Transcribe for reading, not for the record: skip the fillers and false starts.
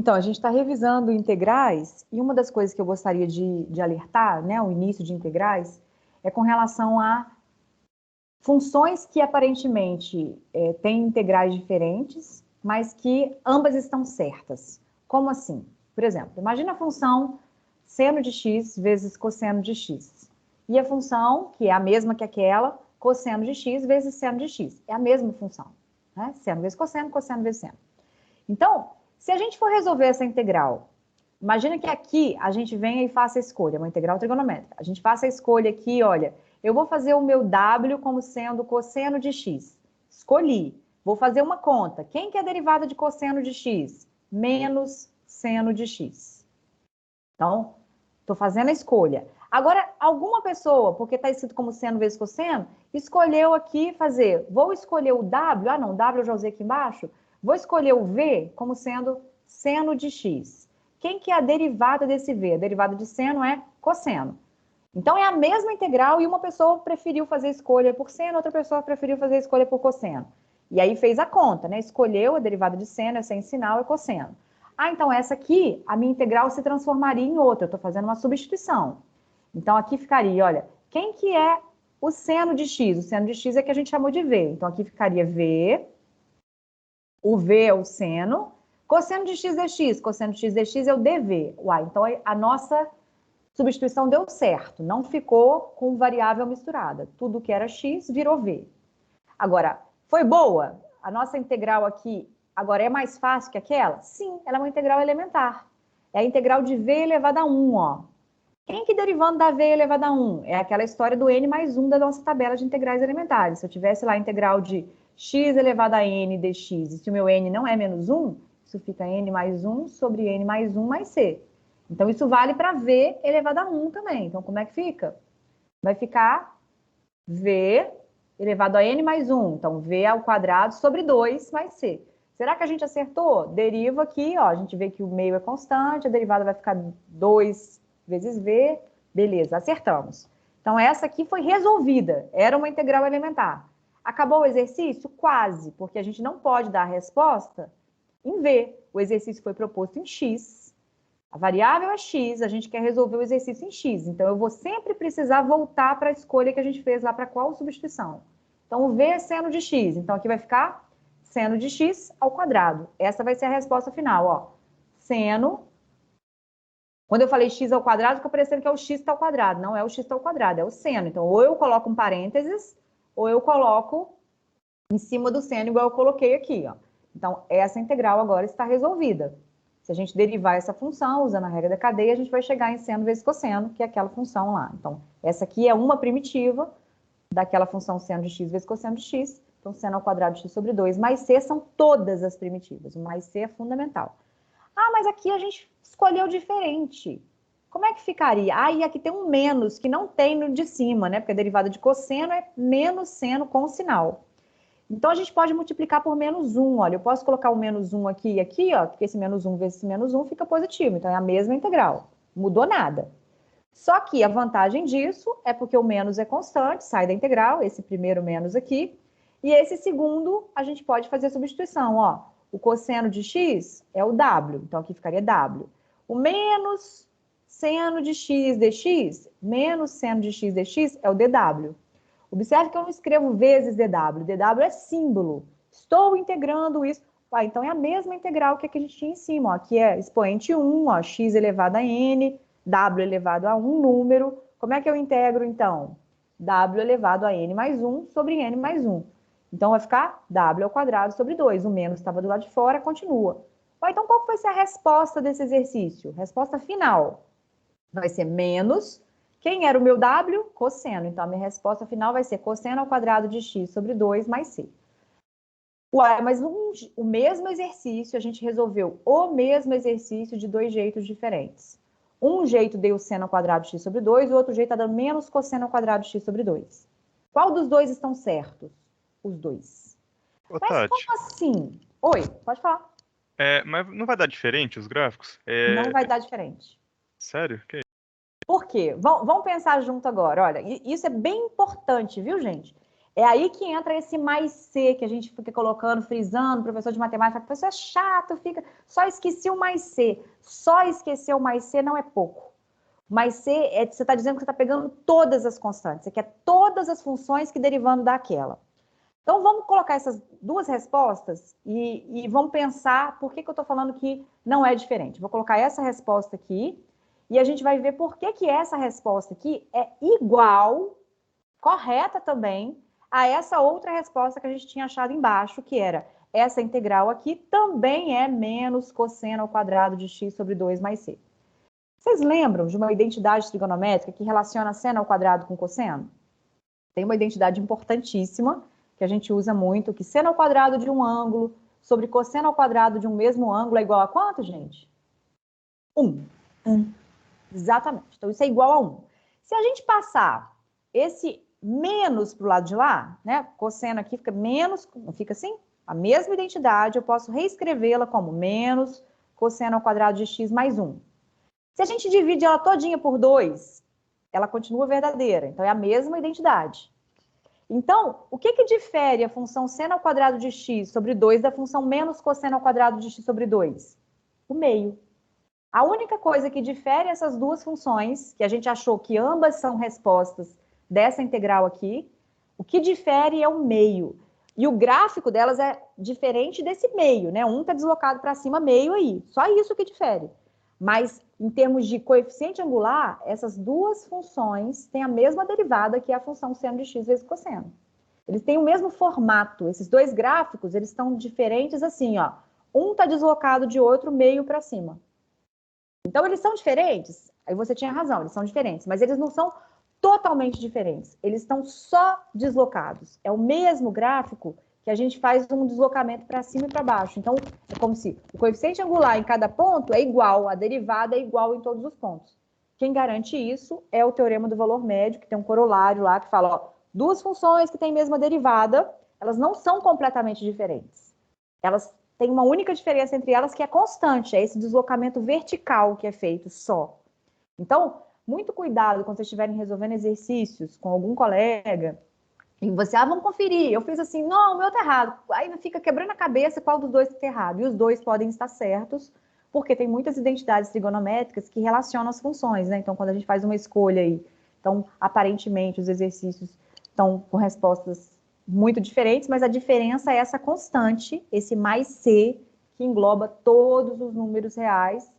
Então, a gente está revisando integrais, e uma das coisas que eu gostaria de alertar, né, o início de integrais, é com relação a funções que aparentemente têm integrais diferentes, mas que ambas estão certas. Como assim? Por exemplo, imagina a função seno de x vezes cosseno de x. E a função, que é a mesma que aquela, cosseno de x vezes seno de x. É a mesma função, né? Seno vezes cosseno, cosseno vezes seno. Então, se a gente for resolver essa integral, imagina que aqui a gente venha e faça a escolha, uma integral trigonométrica. A gente faça a escolha aqui, olha, eu vou fazer o meu w como sendo cosseno de x. Escolhi. Vou fazer uma conta. Quem que é a derivada de cosseno de x? Menos seno de x. Então, estou fazendo a escolha. Agora, alguma pessoa, porque está escrito como seno vezes cosseno, escolheu aqui fazer, vou escolher o w, não, w eu já usei aqui embaixo, vou escolher o v como sendo seno de x. Quem que é a derivada desse v? A derivada de seno é cosseno. Então, é a mesma integral e uma pessoa preferiu fazer a escolha por seno, outra pessoa preferiu fazer a escolha por cosseno. E aí fez a conta, né? Escolheu a derivada de seno, é sem sinal, é cosseno. Ah, então essa aqui, a minha integral se transformaria em outra, eu estou fazendo uma substituição. Então, aqui ficaria, olha, quem que é o seno de x? O seno de x é que a gente chamou de v. Então, aqui ficaria v, o v é o seno, cosseno de x dx, cosseno de x dx é o dv. Uai, então a nossa substituição deu certo, não ficou com variável misturada. Tudo que era x virou v. Agora, foi boa? A nossa integral aqui agora é mais fácil que aquela? Sim, ela é uma integral elementar. É a integral de v elevado a 1, ó. Quem que derivando da v elevado a 1? É aquela história do n mais 1 da nossa tabela de integrais elementares. Se eu tivesse lá a integral de x elevado a n dx, e se o meu n não é menos 1, isso fica n mais 1 sobre n mais 1 mais c. Então, isso vale para v elevado a 1 também. Então, como é que fica? Vai ficar v elevado a n mais 1. Então, v ao quadrado sobre 2 mais c. Será que a gente acertou? Deriva aqui, ó, a gente vê que o meio é constante, a derivada vai ficar 2 vezes v. Beleza, acertamos. Então, essa aqui foi resolvida. Era uma integral elementar. Acabou o exercício? Quase, porque a gente não pode dar a resposta em v. O exercício foi proposto em x. A variável é x, a gente quer resolver o exercício em x. Então, eu vou sempre precisar voltar para a escolha que a gente fez lá para qual substituição. Então, o v é seno de x. Então, aqui vai ficar seno de x ao quadrado. Essa vai ser a resposta final, ó. Seno. Quando eu falei x ao quadrado, fica parecendo que é o x ao quadrado. Não é o x ao quadrado, é o seno. Então, ou eu coloco um parênteses, ou eu coloco em cima do seno, igual eu coloquei aqui, ó. Então, essa integral agora está resolvida. Se a gente derivar essa função, usando a regra da cadeia, a gente vai chegar em seno vezes cosseno, que é aquela função lá. Então, essa aqui é uma primitiva daquela função seno de x vezes cosseno de x. Então, seno ao quadrado de x sobre 2 mais c são todas as primitivas. O mais c é fundamental. Ah, mas aqui a gente escolheu diferente. Como é que ficaria? Ah, e aqui tem um menos, que não tem no de cima, né? Porque a derivada de cosseno é menos seno com sinal. Então, a gente pode multiplicar por menos 1. Olha, eu posso colocar o menos 1 aqui e aqui, ó, porque esse menos 1 vezes esse menos 1 fica positivo. Então, é a mesma integral. Não mudou nada. Só que a vantagem disso é porque o menos é constante, sai da integral, esse primeiro menos aqui. E esse segundo, a gente pode fazer substituição, ó. O cosseno de x é o w, então aqui ficaria w. O menos seno de x dx, menos seno de x dx é o dw. Observe que eu não escrevo vezes dw. dw é símbolo. Estou integrando isso. Ah, então é a mesma integral que a gente tinha em cima, ó, que é expoente 1, ó, x elevado a n, w elevado a um número. Como é que eu integro, então? W elevado a n mais 1 sobre n mais 1. Então, vai ficar w ao quadrado sobre 2. O menos estava do lado de fora, continua. Então, qual vai ser a resposta desse exercício? Resposta final vai ser menos. Quem era o meu w? Cosseno. Então, a minha resposta final vai ser cosseno ao quadrado de x sobre 2 mais c. Uai, mas o mesmo exercício, a gente resolveu o mesmo exercício de dois jeitos diferentes. Um jeito deu seno ao quadrado de x sobre 2, o outro jeito está dando menos cosseno ao quadrado de x sobre 2. Qual dos dois estão certos? Os dois. Ô, Mas como Tati, assim? Oi, pode falar. mas não vai dar diferente os gráficos? Não vai dar diferente. Sério? Por quê? Vamos pensar junto agora. Olha, isso é bem importante, viu, gente? É aí que entra esse mais C, que a gente fica colocando, frisando, o professor de matemática, professor é chato, fica, só esqueci o mais C. Só esquecer o mais C não é pouco. Mais C, você está dizendo que você está pegando todas as constantes, você quer todas as funções que derivando daquela. Então, vamos colocar essas duas respostas e vamos pensar por que eu estou falando que não é diferente. Vou colocar essa resposta aqui e a gente vai ver por que essa resposta aqui é igual, correta também, a essa outra resposta que a gente tinha achado embaixo, que era essa integral aqui também é menos cosseno ao quadrado de x sobre 2 mais c. Vocês lembram de uma identidade trigonométrica que relaciona seno ao quadrado com cosseno? Tem uma identidade importantíssima, que a gente usa muito, que seno ao quadrado de um ângulo sobre cosseno ao quadrado de um mesmo ângulo é igual a quanto, gente? 1. Exatamente. Então, isso é igual a 1. Se a gente passar esse menos para o lado de lá, né? Cosseno aqui fica menos, não fica assim? A mesma identidade, eu posso reescrevê-la como menos cosseno ao quadrado de x mais 1. Se a gente divide ela todinha por 2, ela continua verdadeira. Então, é a mesma identidade. Então, o que difere a função seno ao quadrado de x sobre 2 da função menos cosseno ao quadrado de x sobre 2? O meio. A única coisa que difere essas duas funções, que a gente achou que ambas são respostas dessa integral aqui, o que difere é o meio. E o gráfico delas é diferente desse meio, né? Um está deslocado para cima, meio aí. Só isso que difere. Mas, em termos de coeficiente angular, essas duas funções têm a mesma derivada, que é a função seno de x vezes cosseno. Eles têm o mesmo formato. Esses dois gráficos, eles estão diferentes assim, ó. Um está deslocado de outro, meio para cima. Então, eles são diferentes? Aí você tinha razão, eles são diferentes. Mas eles não são totalmente diferentes. Eles estão só deslocados. É o mesmo gráfico que a gente faz um deslocamento para cima e para baixo. Então, é como se o coeficiente angular em cada ponto é igual, a derivada é igual em todos os pontos. Quem garante isso é o teorema do valor médio, que tem um corolário lá que fala, ó, duas funções que têm mesma derivada, elas não são completamente diferentes. Elas têm uma única diferença entre elas, que é constante, é esse deslocamento vertical que é feito só. Então, muito cuidado quando vocês estiverem resolvendo exercícios com algum colega, e você, vamos conferir, eu fiz assim, não, o meu tá errado. Aí fica quebrando a cabeça qual dos dois está errado. E os dois podem estar certos, porque tem muitas identidades trigonométricas que relacionam as funções, né? Então, quando a gente faz uma escolha aí, então, aparentemente, os exercícios estão com respostas muito diferentes, mas a diferença é essa constante, esse mais C, que engloba todos os números reais,